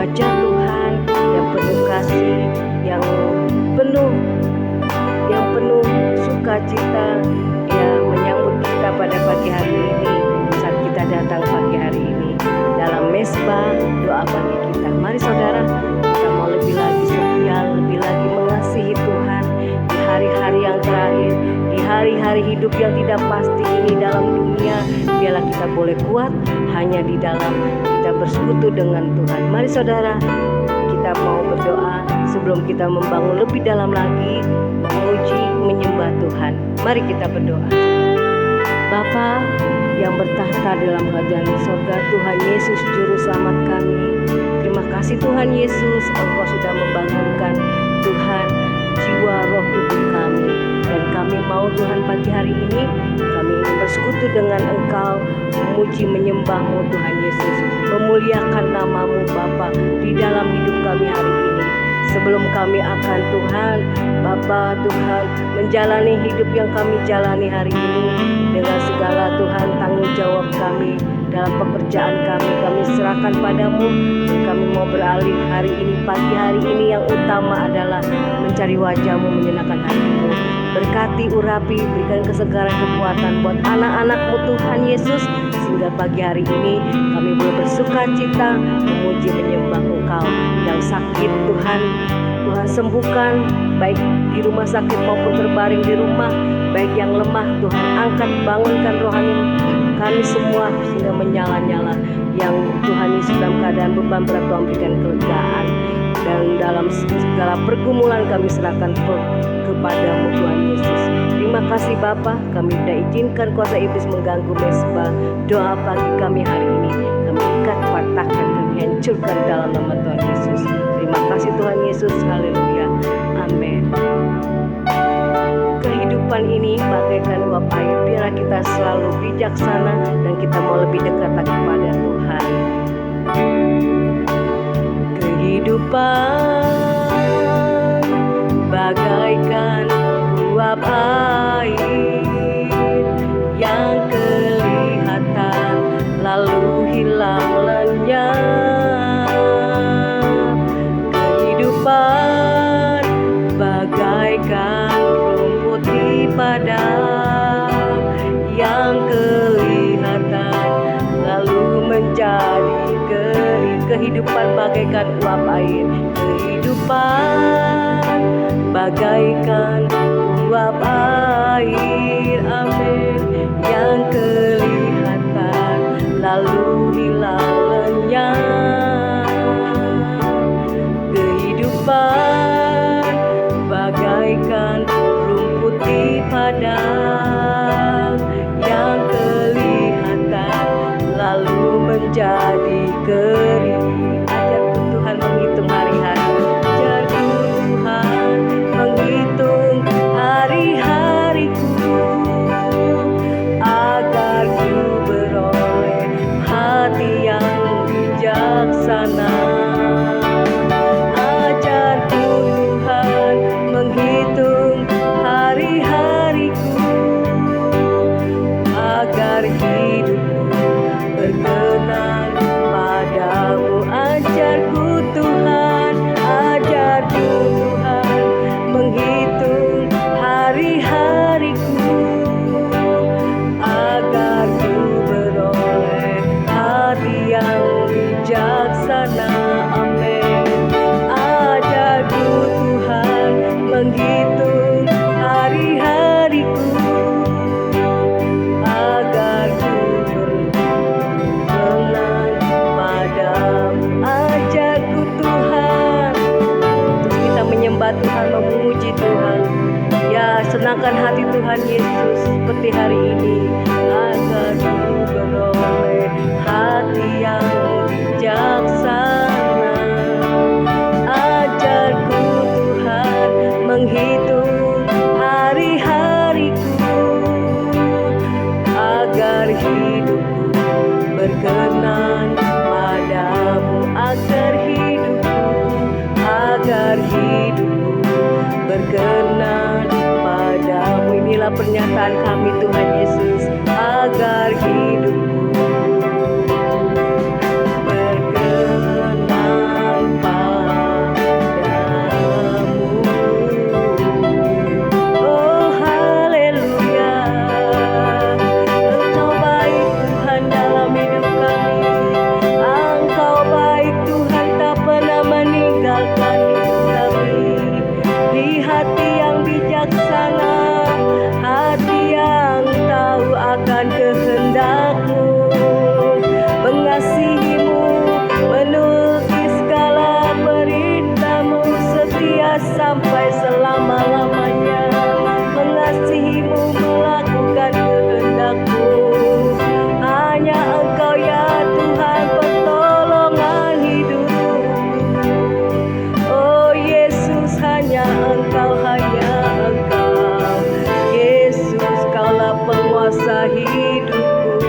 wajah Tuhan yang penuh kasih, yang penuh sukacita, ya, menyambut kita pada pagi hari ini saat kita datang pagi hari ini dalam mesbah doa pagi kita. Mari saudara, kita mau lebih lagi setia, lebih lagi mengasihi Tuhan di hari-hari yang terakhir, di hari-hari hidup yang tidak pasti ini dalam dunia. Biarlah kita boleh kuat hanya di dalam kita bersekutu dengan Tuhan. Mari saudara, kita mau berdoa sebelum kita membangun lebih dalam lagi, memuji, menyembah Tuhan. Mari kita berdoa. Bapa yang bertahta dalam kerajaan surga, Tuhan Yesus Juru Selamat kami, terima kasih Tuhan Yesus, Engkau sudah membangunkan Tuhan jiwa roh tubuh kami. Dan kami mau Tuhan pagi hari ini, kami ingin bersekutu dengan Engkau, memuji menyembah-Mu Tuhan Yesus, memuliakan nama-Mu Bapa di dalam hidup kami hari ini. Sebelum kami akan Tuhan, Bapa Tuhan, menjalani hidup yang kami jalani hari ini dengan segala Tuhan tanggung jawab kami dalam pekerjaan kami serahkan padamu. Dan kami mau beralih hari ini, pagi hari ini yang utama adalah mencari wajah-Mu, menyenangkan hati-Mu. Berkati, urapi, berikan kesegaran, kekuatan buat anak-anak-Mu Tuhan Yesus, sehingga pagi hari ini kami boleh bersuka cita, memuji menyembah Engkau. Yang sakit Tuhan sembuhkan, baik di rumah sakit maupun terbaring di rumah, baik yang lemah Tuhan angkat, bangunkan rohani kami semua sehingga menyala-nyala. Yang Tuhan Yesus dalam keadaan beban berat, Tuhan berikan kelegaan. Dan dalam segala pergumulan kami serahkan kepadamu Tuhan Yesus. Terima kasih Bapa, kami tidak izinkan kuasa iblis mengganggu mesbah doa pagi kami hari ini. Kami ikat, patahkan, kami hancurkan dalam nama Tuhan Yesus. Terima kasih Tuhan Yesus, haleluya, amin. Kehidupan ini bagaikan uap air, biarlah kita selalu bijaksana dan kita mau lebih dekat kepada Tuhan. Kehidupan bagaikan uap air yang kelihatan lalu hilang lenyap. Kehidupan bagaikan rumput di padang yang kelihatan lalu menjadi kering. Kehidupan bagaikan uap air, kehidupan bagaikan uap air, amin, yang kelihatan lalu hilang lenyap. Kehidupan bagaikan rumput di padang yang kelihatan lalu menjadi kering. Ajarku Tuhan menghitung hari-hari, ajarku Tuhan menghitung hari-hariku, agar ku beroleh hati yang bijaksana. Ajarku Tuhan menghitung hari-hariku, agar hidupku berkenan padamu. Ajarku Tuhan, ajarku Tuhan menghitung hari-hariku, agar ku beroleh hati yang bijaksana, amin. Ajarku Tuhan menghitung hari-hariku, agar ku berkenan padamu. Ajarku Tuhan, terus kita menyembah Tuhan, memuji Tuhan. Ya, senangkan hati Tuhan Yesus seperti hari ini, agar ku beroleh hati yang bijaksana. Ajarku Tuhan menghitung hari-hariku, agar hidupku berkenan padamu. Agar hidupku berkenan padamu. Inilah pernyataan kami Tuhan Yesus, agar hidupku berkenan hidupku,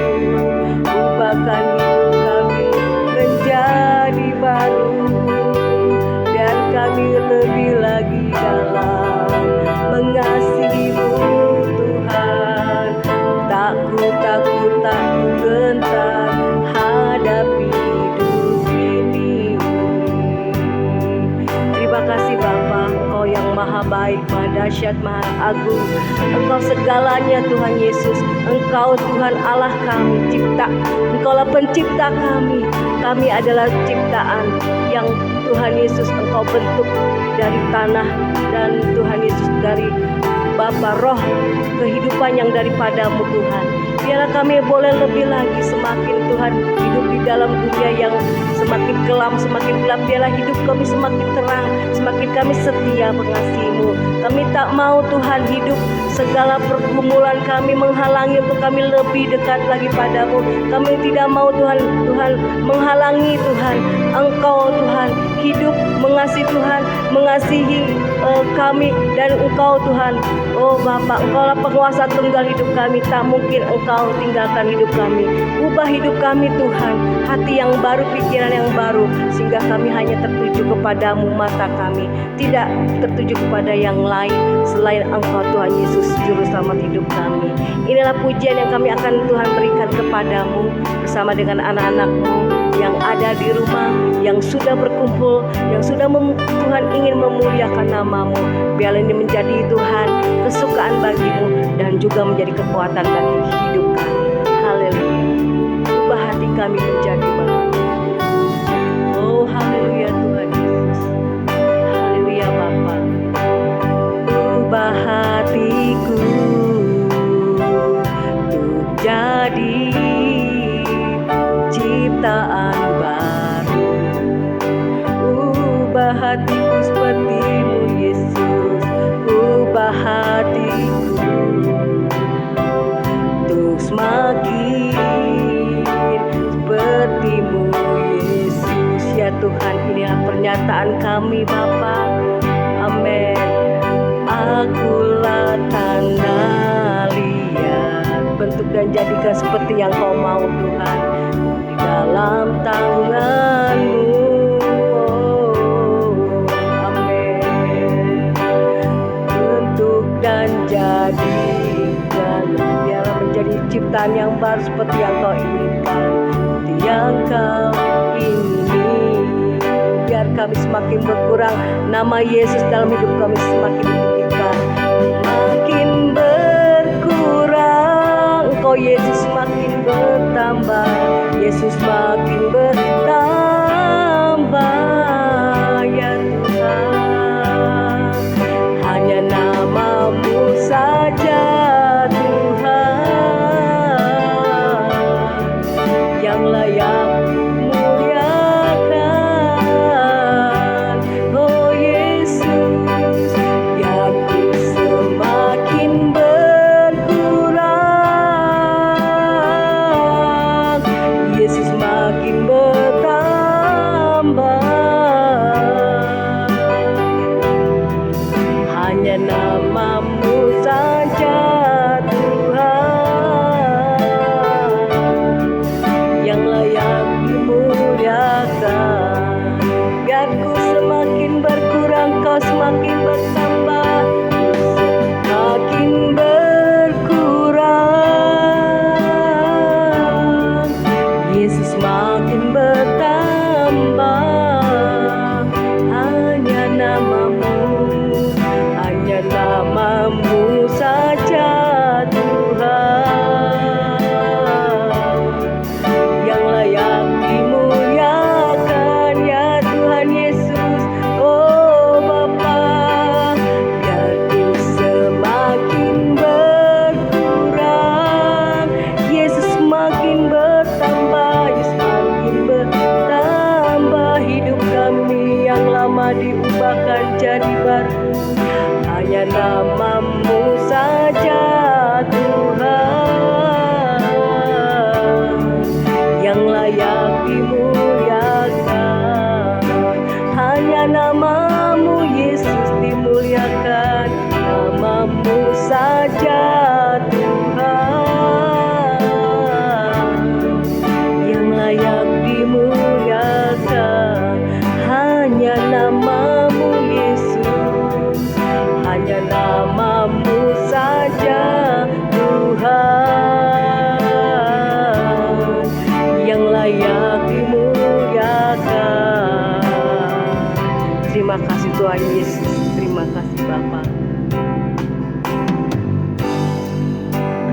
ubahkan hidup kami menjadi baru, biar kami lebih lagi dalam mengasihi-Mu Tuhan. Takut gentar hadapi hidup ini. Terima kasih Bapa, Engkau yang maha baik, maha dahsyat, maha agung. Engkau segalanya Tuhan Yesus. Engkau Tuhan Allah kami, Engkaulah pencipta kami. Kami adalah ciptaan yang Tuhan Yesus Engkau bentuk dari tanah, dan Tuhan Yesus dari Bapa roh kehidupan yang daripadamu Tuhan. Biarlah kami boleh lebih lagi semakin Tuhan hidup di dalam dunia yang semakin kelam, semakin gelap. Biarlah hidup kami semakin terang, semakin kami setia mengasihi-Mu. Kami tak mau Tuhan hidup segala pergumulan kami menghalangi untuk kami lebih dekat lagi padamu. Kami tidak mau Tuhan menghalangi Tuhan Engkau Tuhan hidup mengasihi Tuhan, mengasihi kami, dan Engkau Tuhan, oh Bapa, Engkaulah penguasa tunggal hidup kami. Tak mungkin Engkau tinggalkan hidup kami. Ubah hidup kami Tuhan, hati yang baru, pikiran yang baru, sehingga kami hanya tertuju kepadamu, mata kami tidak tertuju kepada yang lain selain Engkau Tuhan Yesus, Juru Selamat hidup kami. Inilah pujian yang kami akan Tuhan berikan kepadamu bersama dengan anak-anak-Mu yang ada di rumah, yang sudah berkumpul, yang sudah Tuhan ingin memuliakan nama-Mu. Biarlah ini menjadi Tuhan kesukaan bagi-Mu dan juga menjadi kekuatan bagi hidup kami. Haleluya. Ubah hati kami menjadi baru. Oh haleluya Tuhan Yesus. Haleluya Bapa. Ubah hatiku untuk jadi ciptaan baru. Ubah hatiku seperti-Mu Yesus. Ubah hatiku untuk semakin seperti-Mu Yesus. Ya Tuhan, inilah pernyataan kami Bapa. Amin. Akulah tanah liat, bentuk dan jadikan seperti yang Kau mau Tuhan, di dalam tangan-Mu. Oh, amin. Bentuk dan jadikan, biarlah menjadi ciptaan yang baru seperti yang Kau inginkan, seperti yang Kau ingini. Biar kami semakin berkurang, nama Yesus dalam hidup kami semakin ditinggikan. Makin berkurang, Engkau Yesus semakin bertambah. Yesus makin bertambah ya Tuhan. Hanya nama-Mu saja Tuhan yang layak muliakan. Oh Yesus, biarku semakin berkurang, Yesus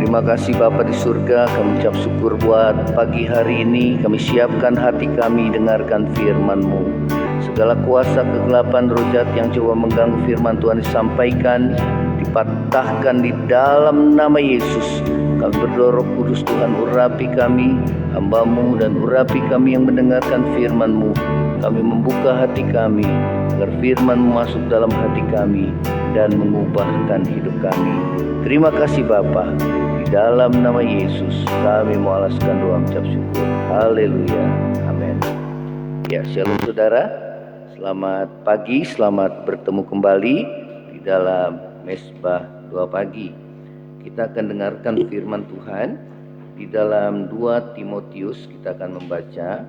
Terima kasih Bapa di surga, kami ucap syukur buat pagi hari ini. Kami siapkan hati kami dengarkan firman-Mu. Segala kuasa kegelapan roh jahat yang coba mengganggu firman Tuhan disampaikan, dipatahkan di dalam nama Yesus. Kami berdoa Roh Kudus Tuhan urapi kami, hamba-Mu, dan urapi kami yang mendengarkan firman-Mu. Kami membuka hati kami agar firman-Mu masuk dalam hati kami dan mengubahkan hidup kami. Terima kasih Bapa. Di dalam nama Yesus kami mengalaskan doa ucap syukur. Haleluya. Amin. Ya, shalom saudara. Selamat pagi, selamat bertemu kembali di dalam Mesbah Doa Pagi. Kita akan dengarkan firman Tuhan di dalam 2 Timotius. Kita akan membaca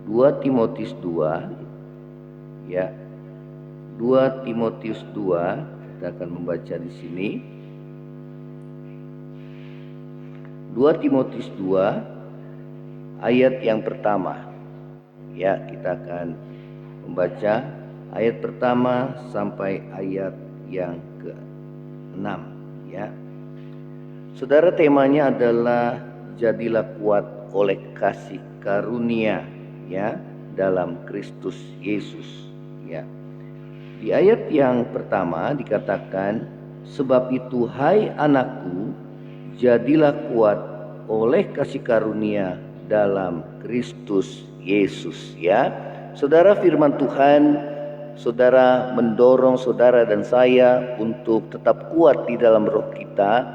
2 Timotius 2. Ya. 2 Timotius 2 kita akan membaca di sini. 2 Timotius 2 ayat yang pertama. Ya, kita akan membaca ayat pertama sampai ayat yang ke-6 ya. Saudara, temanya adalah jadilah kuat oleh kasih karunia ya dalam Kristus Yesus ya. Di ayat yang pertama dikatakan, sebab itu hai anakku, jadilah kuat oleh kasih karunia dalam Kristus Yesus ya. Saudara, firman Tuhan, saudara mendorong saudara dan saya untuk tetap kuat di dalam roh kita,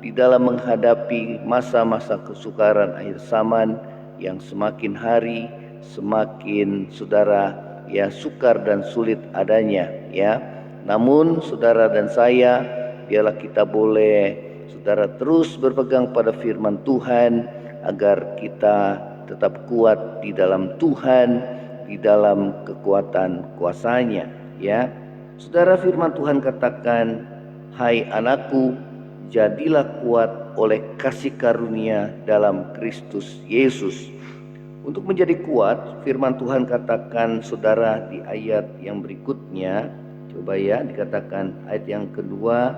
di dalam menghadapi masa-masa kesukaran akhir zaman yang semakin hari semakin saudara ya sukar dan sulit adanya ya. Namun saudara dan saya, biarlah kita boleh saudara terus berpegang pada firman Tuhan agar kita tetap kuat di dalam Tuhan, di dalam kekuatan kuasa-Nya ya. Saudara, firman Tuhan katakan, hai anakku, jadilah kuat oleh kasih karunia dalam Kristus Yesus. Untuk menjadi kuat, firman Tuhan katakan saudara di ayat yang berikutnya. Coba ya, dikatakan ayat yang kedua,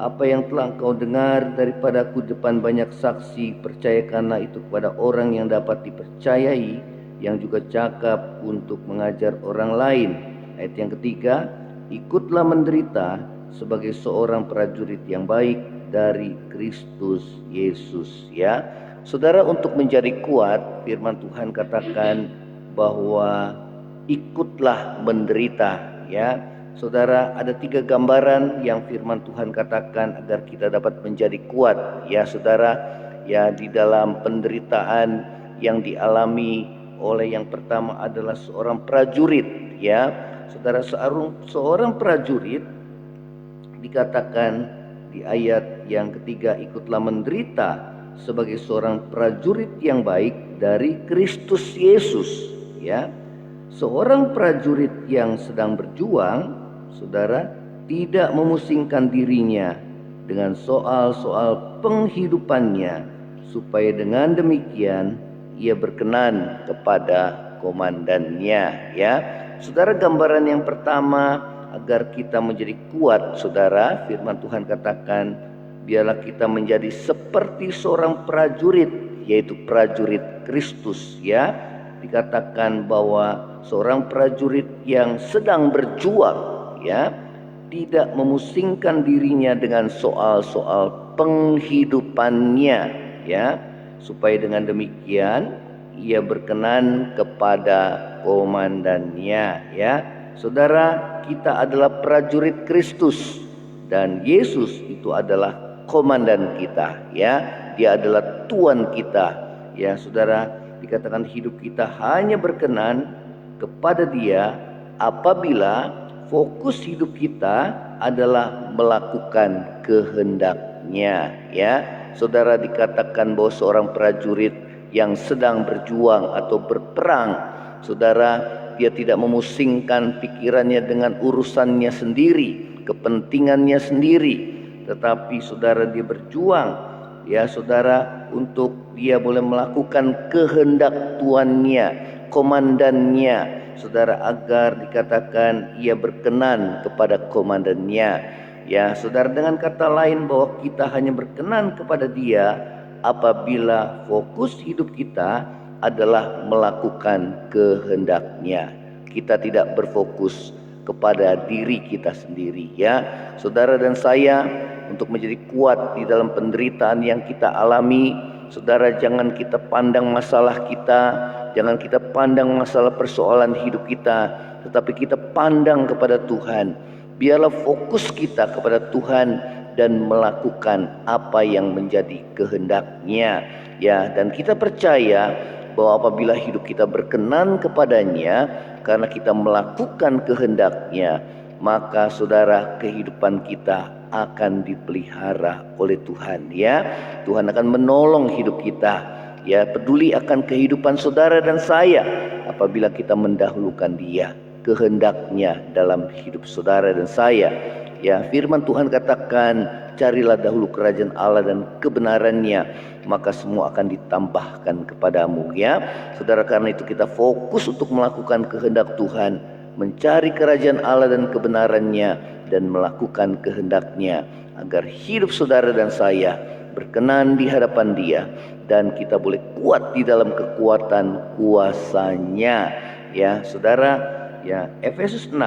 apa yang telah engkau dengar daripadaku depan banyak saksi, percayakanlah itu kepada orang yang dapat dipercayai, yang juga cakap untuk mengajar orang lain. Ayat yang ketiga, ikutlah menderita sebagai seorang prajurit yang baik dari Kristus Yesus ya. Saudara, untuk menjadi kuat, firman Tuhan katakan bahwa ikutlah menderita ya. Saudara, ada 3 gambaran yang firman Tuhan katakan agar kita dapat menjadi kuat ya saudara. Ya, di dalam penderitaan yang dialami oleh yang pertama adalah seorang prajurit ya. Saudara, seorang prajurit dikatakan di ayat yang ketiga, ikutlah menderita sebagai seorang prajurit yang baik dari Kristus Yesus ya. Seorang prajurit yang sedang berjuang, saudara, tidak memusingkan dirinya dengan soal-soal penghidupannya, supaya dengan demikian ia berkenan kepada komandannya ya. Saudara, gambaran yang pertama agar kita menjadi kuat, saudara, firman Tuhan katakan, biarlah kita menjadi seperti seorang prajurit, yaitu prajurit Kristus ya. Dikatakan bahwa seorang prajurit yang sedang berjuang ya, tidak memusingkan dirinya dengan soal-soal penghidupannya ya, supaya dengan demikian ia berkenan kepada komandannya ya. Saudara, kita adalah prajurit Kristus dan Yesus itu adalah komandan kita ya. Dia adalah Tuhan kita ya saudara. Dikatakan hidup kita hanya berkenan kepada Dia apabila fokus hidup kita adalah melakukan kehendak-Nya ya. Saudara, dikatakan bahwa seorang prajurit yang sedang berjuang atau berperang, saudara, dia tidak memusingkan pikirannya dengan urusannya sendiri, kepentingannya sendiri, tetapi saudara, dia berjuang ya saudara, untuk dia boleh melakukan kehendak tuannya, komandannya, saudara, agar dikatakan ia berkenan kepada komandannya. Ya, saudara, dengan kata lain bahwa kita hanya berkenan kepada Dia apabila fokus hidup kita adalah melakukan kehendak-Nya. Kita tidak berfokus kepada diri kita sendiri, ya. Saudara dan saya, untuk menjadi kuat di dalam penderitaan yang kita alami, saudara, jangan kita pandang masalah kita, jangan kita pandang masalah persoalan hidup kita, tetapi kita pandang kepada Tuhan. Biarlah fokus kita kepada Tuhan dan melakukan apa yang menjadi kehendak-Nya, ya. Dan kita percaya bahwa apabila hidup kita berkenan kepadanya karena kita melakukan kehendak-Nya, maka saudara, kehidupan kita akan dipelihara oleh Tuhan, ya. Tuhan akan menolong hidup kita, ya. Peduli akan kehidupan saudara dan saya apabila kita mendahulukan Dia, kehendak-Nya dalam hidup saudara dan saya, ya. Firman Tuhan katakan, carilah dahulu kerajaan Allah dan kebenarannya, maka semua akan ditambahkan kepadamu, ya. Saudara, karena itu kita fokus untuk melakukan kehendak Tuhan, mencari kerajaan Allah dan kebenarannya, dan melakukan kehendak-Nya, agar hidup saudara dan saya berkenan di hadapan Dia, dan kita boleh kuat di dalam kekuatan kuasa-Nya, ya. Saudara, ya, Efesus 6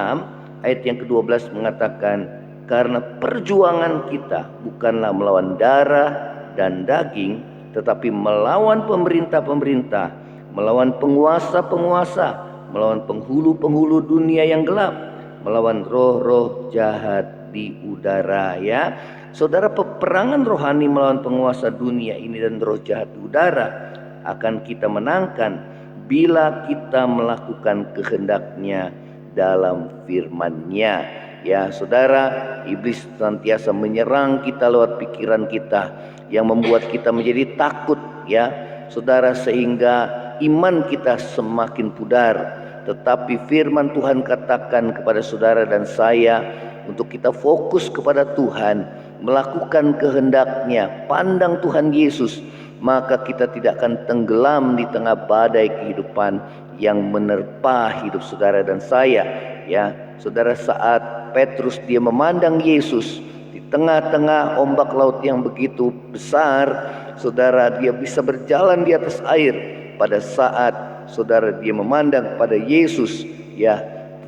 ayat yang ke-12 mengatakan, karena perjuangan kita bukanlah melawan darah dan daging, tetapi melawan pemerintah-pemerintah, melawan penguasa-penguasa, melawan penghulu-penghulu dunia yang gelap, melawan roh-roh jahat di udara, ya. Saudara, peperangan rohani melawan penguasa dunia ini dan roh jahat di udara akan kita menangkan bila kita melakukan kehendak-Nya dalam firman-Nya, ya. Saudara, iblis senantiasa menyerang kita lewat pikiran kita yang membuat kita menjadi takut, ya. Saudara, sehingga iman kita semakin pudar. Tetapi firman Tuhan katakan kepada saudara dan saya untuk kita fokus kepada Tuhan, melakukan kehendak-Nya, pandang Tuhan Yesus, maka kita tidak akan tenggelam di tengah badai kehidupan yang menerpa hidup saudara dan saya, ya. Saudara, saat Petrus dia memandang Yesus di tengah-tengah ombak laut yang begitu besar, saudara, dia bisa berjalan di atas air pada saat saudara dia memandang pada Yesus, ya.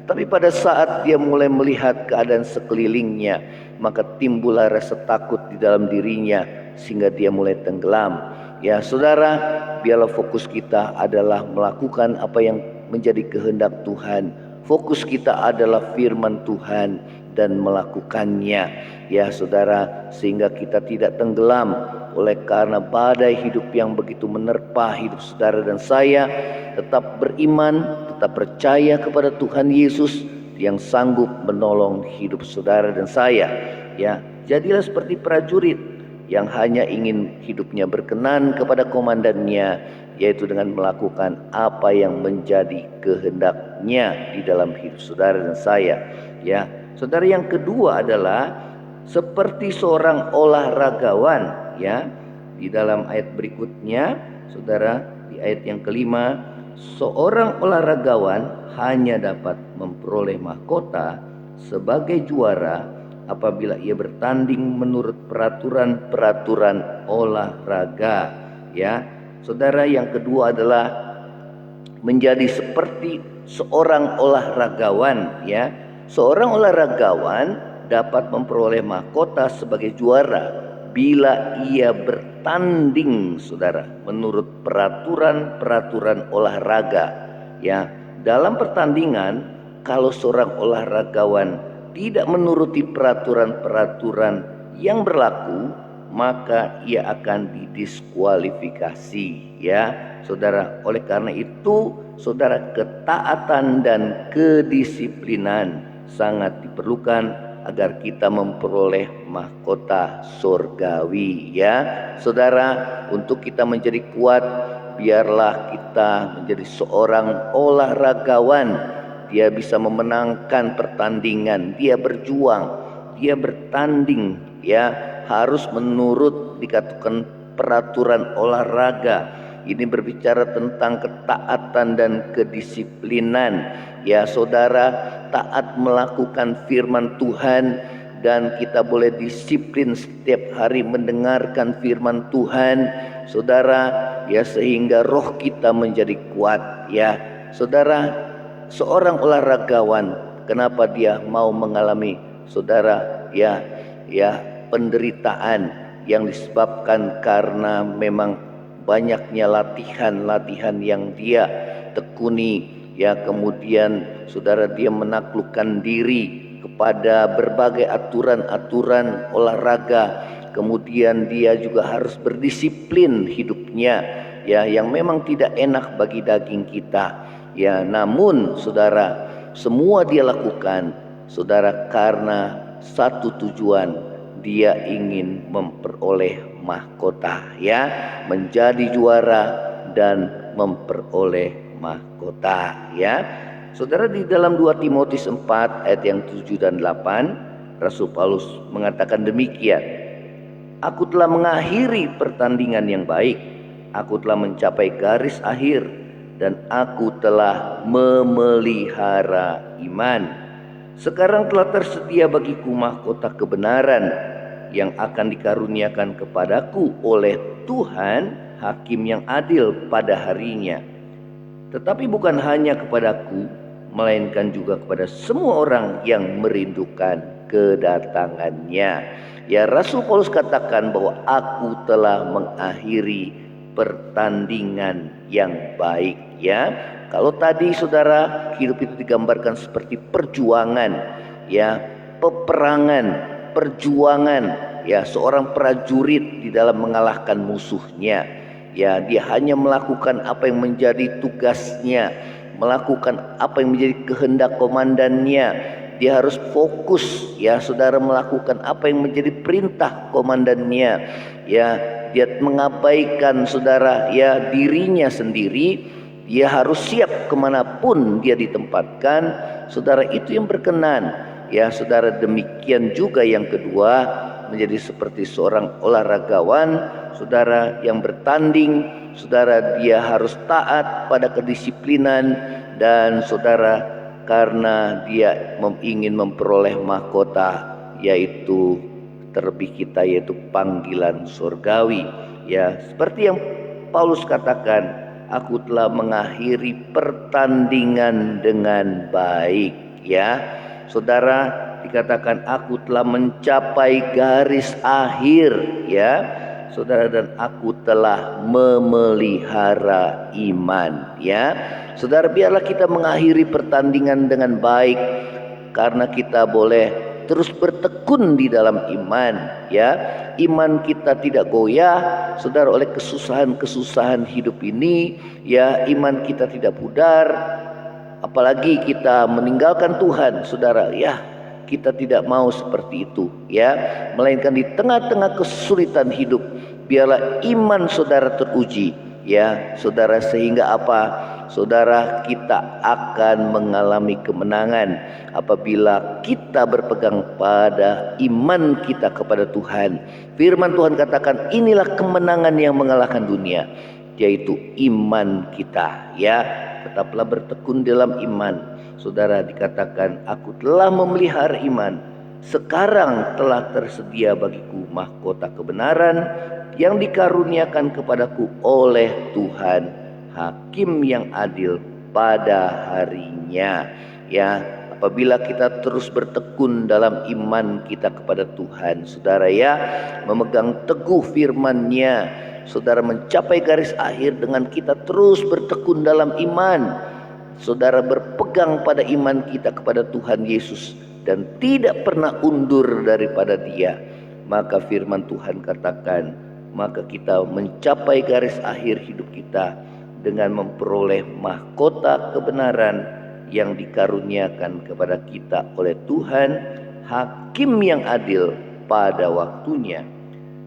Tapi pada saat dia mulai melihat keadaan sekelilingnya, maka timbullah rasa takut di dalam dirinya sehingga dia mulai tenggelam. Ya saudara, biarlah fokus kita adalah melakukan apa yang menjadi kehendak Tuhan. Fokus kita adalah firman Tuhan dan melakukannya, ya saudara, sehingga kita tidak tenggelam oleh karena badai hidup yang begitu menerpa hidup saudara dan saya. Tetap beriman, tetap percaya kepada Tuhan Yesus yang sanggup menolong hidup saudara dan saya, ya. Jadilah seperti prajurit yang hanya ingin hidupnya berkenan kepada komandannya, yaitu dengan melakukan apa yang menjadi kehendak-Nya di dalam hidup saudara dan saya, ya. Saudara, yang kedua adalah seperti seorang olahragawan, ya. Di dalam ayat berikutnya, saudara, di ayat yang kelima, seorang olahragawan hanya dapat memperoleh mahkota sebagai juara apabila ia bertanding menurut peraturan-peraturan olahraga, ya. Saudara, yang kedua adalah menjadi seperti seorang olahragawan, ya. Seorang olahragawan dapat memperoleh mahkota sebagai juara bila ia bertanding, saudara, menurut peraturan-peraturan olahraga, ya. Dalam pertandingan, kalau seorang olahragawan tidak menuruti peraturan-peraturan yang berlaku, maka ia akan didiskualifikasi, ya saudara. Oleh karena itu, saudara, ketaatan dan kedisiplinan sangat diperlukan agar kita memperoleh mahkota surgawi, ya saudara. Untuk kita menjadi kuat, biarlah kita menjadi seorang olahragawan. Dia bisa memenangkan pertandingan, dia berjuang, dia bertanding, ya, harus menurut dikatakan peraturan olahraga. Ini berbicara tentang ketaatan dan kedisiplinan, ya saudara. Taat melakukan firman Tuhan dan kita boleh disiplin setiap hari mendengarkan firman Tuhan, saudara, ya, sehingga roh kita menjadi kuat, ya. Saudara, seorang olahragawan, kenapa dia mau mengalami, saudara, ya penderitaan yang disebabkan karena memang banyaknya latihan yang dia tekuni, ya. Kemudian saudara, dia menaklukkan diri kepada berbagai aturan-aturan olahraga. Kemudian dia juga harus berdisiplin hidupnya, ya, yang memang tidak enak bagi daging kita, ya. Namun saudara, semua dia lakukan, saudara, karena satu tujuan, dia ingin memperoleh mahkota, ya, menjadi juara dan memperoleh mahkota, ya. Saudara, di dalam 2 Timotius 4 ayat yang 7 dan 8, Rasul Paulus mengatakan demikian. Aku telah mengakhiri pertandingan yang baik, aku telah mencapai garis akhir, dan aku telah memelihara iman. Sekarang telah tersedia bagiku mahkota kebenaran yang akan dikaruniakan kepadaku oleh Tuhan, Hakim yang adil pada harinya. Tetapi bukan hanya kepadaku, melainkan juga kepada semua orang yang merindukan kedatangannya. Ya, Rasul Paulus katakan bahwa aku telah mengakhiri pertandingan yang baik, ya. Kalau tadi saudara, hidup itu digambarkan seperti perjuangan, ya, peperangan, perjuangan, ya, seorang prajurit di dalam mengalahkan musuhnya. Ya, dia hanya melakukan apa yang menjadi tugasnya, melakukan apa yang menjadi kehendak komandannya. Dia harus fokus, ya saudara, melakukan apa yang menjadi perintah komandannya. Ya, dia mengabaikan, saudara, ya, dirinya sendiri. Dia harus siap kemanapun dia ditempatkan, saudara, itu yang berkenan. Ya saudara, demikian juga yang kedua, menjadi seperti seorang olahragawan, saudara, yang bertanding. Saudara, dia harus taat pada kedisiplinan, dan saudara, karena dia ingin memperoleh mahkota, yaitu terlebih kita, yaitu panggilan surgawi. Ya, seperti yang Paulus katakan, aku telah mengakhiri pertandingan dengan baik, ya. Saudara, dikatakan aku telah mencapai garis akhir, ya. Saudara, dan aku telah memelihara iman, ya. Saudara, biarlah kita mengakhiri pertandingan dengan baik, karena kita boleh terus bertekun di dalam iman, ya. Iman kita tidak goyah, saudara, oleh kesusahan-kesusahan hidup ini, ya. Iman kita tidak pudar, apalagi kita meninggalkan Tuhan, saudara, ya. Kita tidak mau seperti itu, ya. Melainkan di tengah-tengah kesulitan hidup, biarlah iman saudara teruji, ya saudara, sehingga apa? Saudara, kita akan mengalami kemenangan apabila kita berpegang pada iman kita kepada Tuhan. Firman Tuhan katakan, inilah kemenangan yang mengalahkan dunia, yaitu iman kita, ya. Tetaplah bertekun dalam iman. Saudara, dikatakan aku telah memelihara iman, sekarang telah tersedia bagiku mahkota kebenaran yang dikaruniakan kepadaku oleh Tuhan, Hakim yang adil pada harinya. Ya, apabila kita terus bertekun dalam iman kita kepada Tuhan, saudara, ya, memegang teguh firman-Nya, saudara, mencapai garis akhir dengan kita terus bertekun dalam iman. Saudara, berpegang pada iman kita kepada Tuhan Yesus dan tidak pernah undur daripada Dia, maka firman Tuhan katakan, maka kita mencapai garis akhir hidup kita dengan memperoleh mahkota kebenaran yang dikaruniakan kepada kita oleh Tuhan, Hakim yang adil pada waktunya.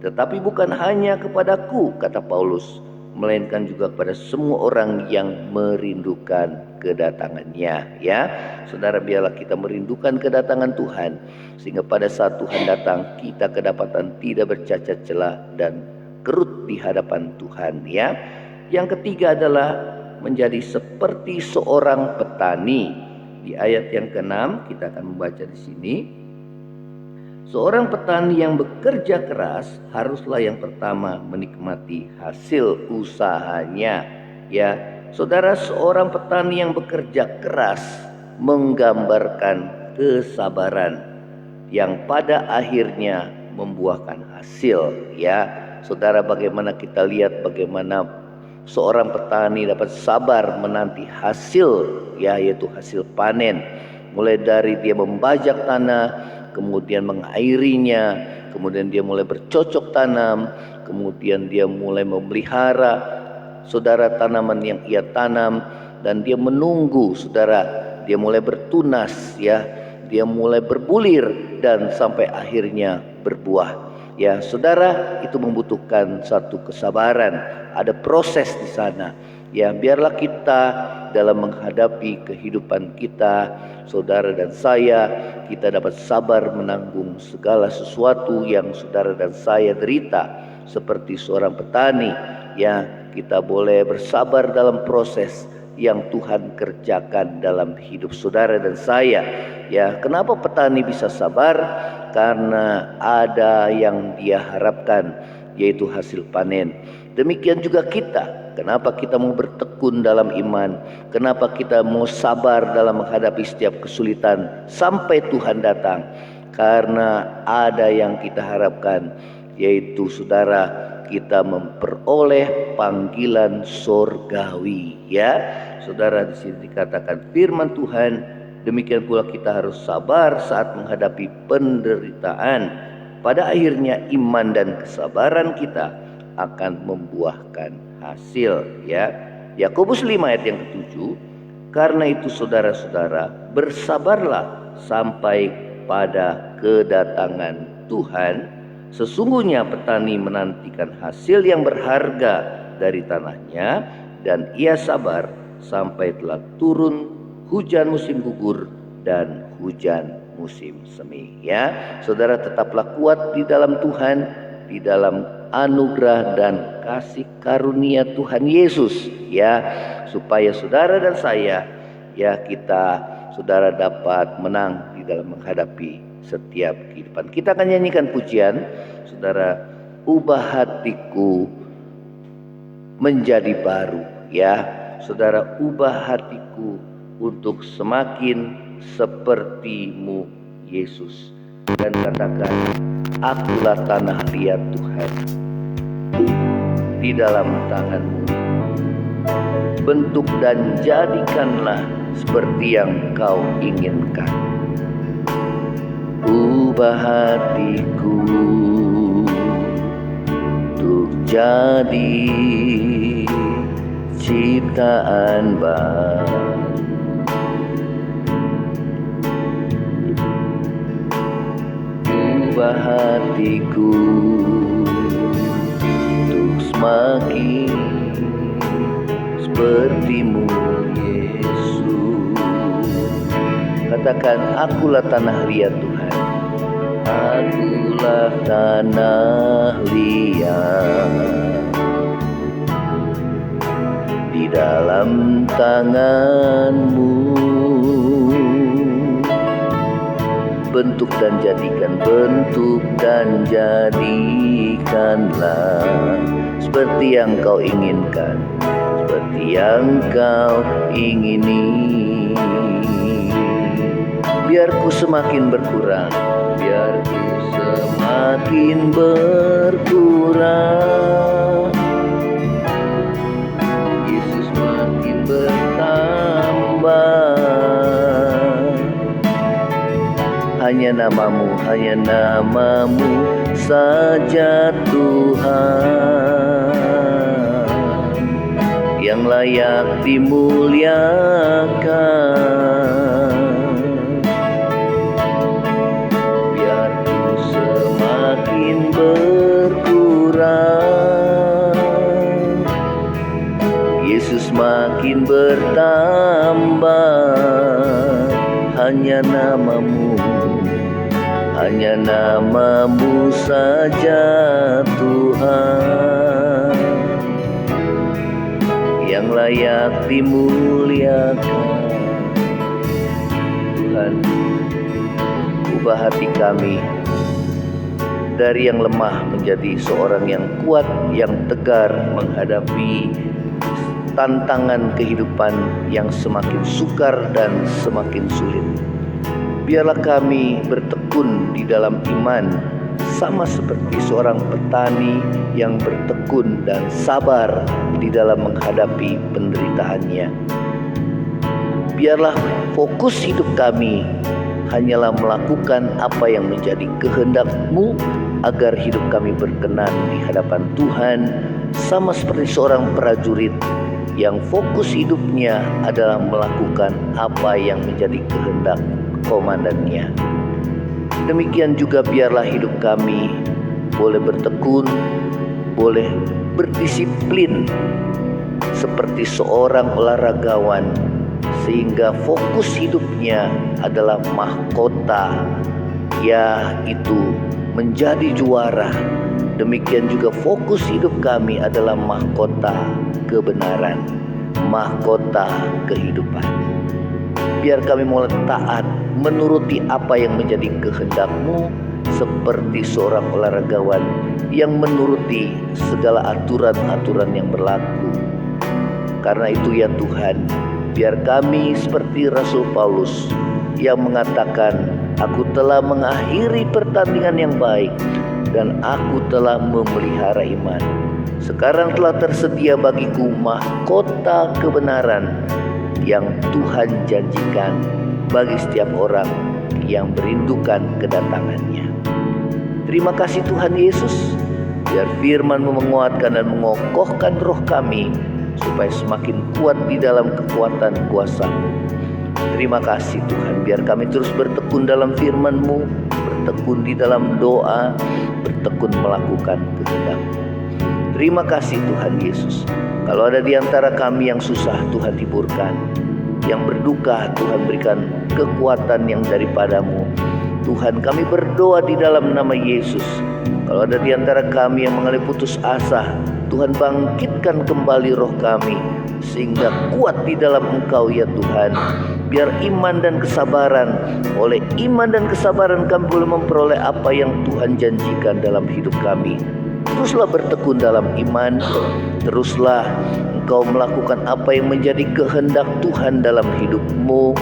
Tetapi bukan hanya kepadaku, kata Paulus, melainkan juga kepada semua orang yang merindukan kedatangannya, ya. Saudara, biarlah kita merindukan kedatangan Tuhan, sehingga pada saat Tuhan datang, kita kedapatan tidak bercacat celah dan kerut di hadapan Tuhan, ya. Yang ketiga adalah menjadi seperti seorang petani. Di ayat yang ke-6 kita akan membaca di sini. Seorang petani yang bekerja keras haruslah yang pertama menikmati hasil usahanya. Ya, saudara, seorang petani yang bekerja keras menggambarkan kesabaran yang pada akhirnya membuahkan hasil. Ya, saudara, bagaimana kita lihat bagaimana seorang petani dapat sabar menanti hasil, ya, yaitu hasil panen. Mulai dari dia membajak tanah, kemudian mengairinya, kemudian dia mulai bercocok tanam, kemudian dia mulai memelihara, saudara, tanaman yang ia tanam, dan dia menunggu, saudara, dia mulai bertunas, ya, dia mulai berbulir dan sampai akhirnya berbuah. Ya, saudara, itu membutuhkan satu kesabaran, ada proses di sana. Ya, biarlah kita dalam menghadapi kehidupan kita, saudara dan saya, kita dapat sabar menanggung segala sesuatu yang saudara dan saya derita seperti seorang petani. Ya, kita boleh bersabar dalam proses yang Tuhan kerjakan dalam hidup saudara dan saya. Ya, kenapa petani bisa sabar? Karena ada yang dia harapkan, yaitu hasil panen. Demikian juga kita. Kenapa kita mau bertekun dalam iman? Kenapa kita mau sabar dalam menghadapi setiap kesulitan sampai Tuhan datang? Karena ada yang kita harapkan, yaitu saudara, kita memperoleh panggilan sorgawi. Ya, saudara, di sini dikatakan firman Tuhan, demikian pula kita harus sabar saat menghadapi penderitaan. Pada akhirnya iman dan kesabaran kita akan membuahkan hasil. Ya, Yakobus 5 ayat yang ke-7, karena itu saudara-saudara, bersabarlah sampai pada kedatangan Tuhan. Sesungguhnya petani menantikan hasil yang berharga dari tanahnya, dan ia sabar sampai telah turun hujan musim gugur dan hujan musim semi. Ya, saudara, tetaplah kuat di dalam Tuhan, di dalam anugerah dan kasih karunia Tuhan Yesus, ya, supaya saudara dan saya, ya, kita, saudara, dapat menang di dalam menghadapi setiap kehidupan. Kita akan nyanyikan pujian, saudara, ubah hatiku menjadi baru. Ya, saudara, ubah hatiku untuk semakin seperti-Mu Yesus, dan katakan, akulah tanah liat Tuhan, di dalam tangan-Mu bentuk dan jadikanlah seperti yang Kau inginkan. Ubah hatiku untuk jadi ciptaan baru. Ubah hatiku untuk semakin seperti-Mu Yesus. Katakan, akulah tanah liat Tuhan, akulah tanah liat di dalam tangan-Mu. Bentuk dan jadikanlah seperti yang Kau inginkan, seperti yang Kau ingini. Biar ku semakin berkurang, biar ku semakin berkurang, Yesus makin bertambah. Hanya namamu saja Tuhan yang layak dimuliakan. Biar ku semakin berkurang, Yesus makin bertambah. Hanya namamu saja Tuhan yang layak dimuliakan. Tuhan, ubah hati kami dari yang lemah menjadi seorang yang kuat, yang tegar menghadapi tantangan kehidupan yang semakin sukar dan semakin sulit. Biarlah kami bertekun di dalam iman, sama seperti seorang petani yang bertekun dan sabar di dalam menghadapi penderitaannya. Biarlah fokus hidup kami hanyalah melakukan apa yang menjadi kehendak-Mu, agar hidup kami berkenan di hadapan Tuhan, sama seperti seorang prajurit yang fokus hidupnya adalah melakukan apa yang menjadi kehendak komandannya. Demikian juga biarlah hidup kami boleh bertekun, boleh berdisiplin seperti seorang olahragawan, sehingga fokus hidupnya adalah mahkota, yaitu menjadi juara. Demikian juga fokus hidup kami adalah mahkota kebenaran, mahkota kehidupan. Biar kami mulai taat menuruti apa yang menjadi kehendak-Mu, seperti seorang olahragawan yang menuruti segala aturan-aturan yang berlaku. Karena itu ya Tuhan, biar kami seperti Rasul Paulus yang mengatakan, aku telah mengakhiri pertandingan yang baik dan aku telah memelihara iman. Sekarang telah tersedia bagiku mahkota kebenaran yang Tuhan janjikan bagi setiap orang yang merindukan kedatangannya. Terima kasih Tuhan Yesus, biar firman-Mu menguatkan dan mengokohkan roh kami, supaya semakin kuat di dalam kekuatan kuasa-Mu. Terima kasih Tuhan, biar kami terus bertekun dalam firman-Mu, bertekun di dalam doa, bertekun melakukan kehendak-Mu. Terima kasih Tuhan Yesus. Kalau ada di antara kami yang susah, Tuhan hiburkan. Yang berduka, Tuhan berikan kekuatan yang daripada-Mu. Tuhan, kami berdoa di dalam nama Yesus. Kalau ada di antara kami yang mengalami putus asa, Tuhan bangkitkan kembali roh kami, sehingga kuat di dalam Engkau ya Tuhan. Biar iman dan kesabaran, oleh iman dan kesabaran kami boleh memperoleh apa yang Tuhan janjikan dalam hidup kami. Teruslah bertekun dalam iman, teruslah Engkau melakukan apa yang menjadi kehendak Tuhan dalam hidup-Mu.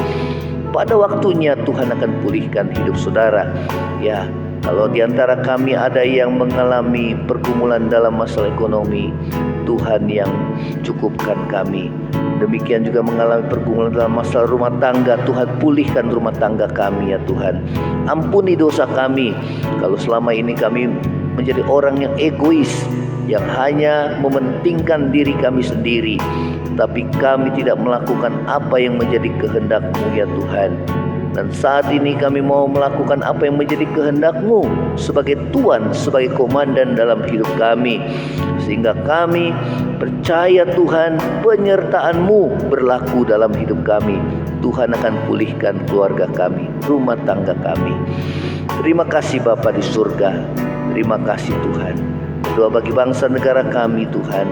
Pada waktunya Tuhan akan pulihkan hidup saudara. Ya, kalau di antara kami ada yang mengalami pergumulan dalam masalah ekonomi, Tuhan yang cukupkan kami. Demikian juga mengalami pergumulan dalam masalah rumah tangga, Tuhan pulihkan rumah tangga kami ya Tuhan. Ampuni dosa kami kalau selama ini kami menjadi orang yang egois, yang hanya mementingkan diri kami sendiri, tapi kami tidak melakukan apa yang menjadi kehendak-Mu ya Tuhan. Dan saat ini kami mau melakukan apa yang menjadi kehendak-Mu sebagai Tuhan, sebagai komandan dalam hidup kami, sehingga kami percaya Tuhan, penyertaan-Mu berlaku dalam hidup kami. Tuhan akan pulihkan keluarga kami, rumah tangga kami. Terima kasih Bapa di surga. Terima kasih Tuhan. Doa bagi bangsa negara kami Tuhan,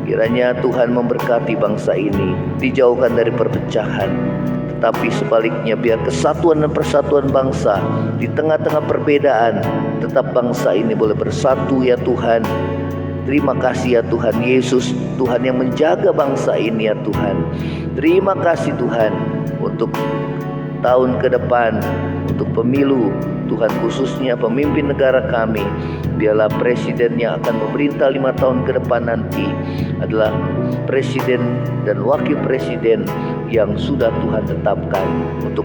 kiranya Tuhan memberkati bangsa ini, dijauhkan dari perpecahan, tetapi sebaliknya biar kesatuan dan persatuan bangsa di tengah-tengah perbedaan, tetap bangsa ini boleh bersatu ya Tuhan. Terima kasih ya Tuhan Yesus, Tuhan yang menjaga bangsa ini ya Tuhan. Terima kasih Tuhan untuk tahun ke depan, untuk pemilu Tuhan, khususnya pemimpin negara kami. Biarlah presiden yang akan memerintah 5 tahun ke depan nanti adalah presiden dan wakil presiden yang sudah Tuhan tetapkan untuk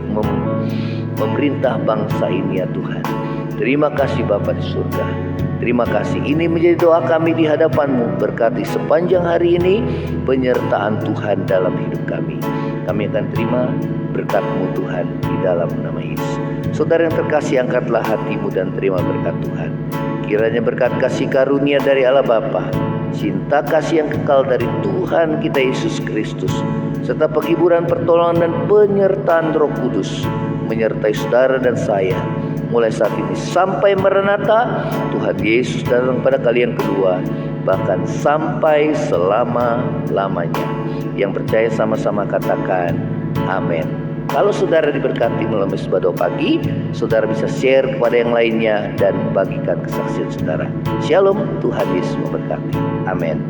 memerintah bangsa ini ya Tuhan. Terima kasih Bapa di surga. Terima kasih. Ini menjadi doa kami di hadapan-Mu. Berkati sepanjang hari ini penyertaan Tuhan dalam hidup kami. Kami akan terima berkat-Mu Tuhan di dalam nama Yesus. Saudara yang terkasih, angkatlah hatimu dan terima berkat Tuhan. Kiranya berkat kasih karunia dari Allah Bapa, cinta kasih yang kekal dari Tuhan kita Yesus Kristus, serta penghiburan, pertolongan dan penyertaan Roh Kudus menyertai saudara dan saya mulai saat ini sampai Maranatha Tuhan Yesus datang pada kali yang kedua, bahkan sampai selama-lamanya. Yang percaya sama-sama katakan amin. Kalau saudara diberkati melalui Mesbah Doa Pagi, saudara bisa share kepada yang lainnya dan bagikan kesaksian saudara. Shalom, Tuhan Yesus memberkati. Amin.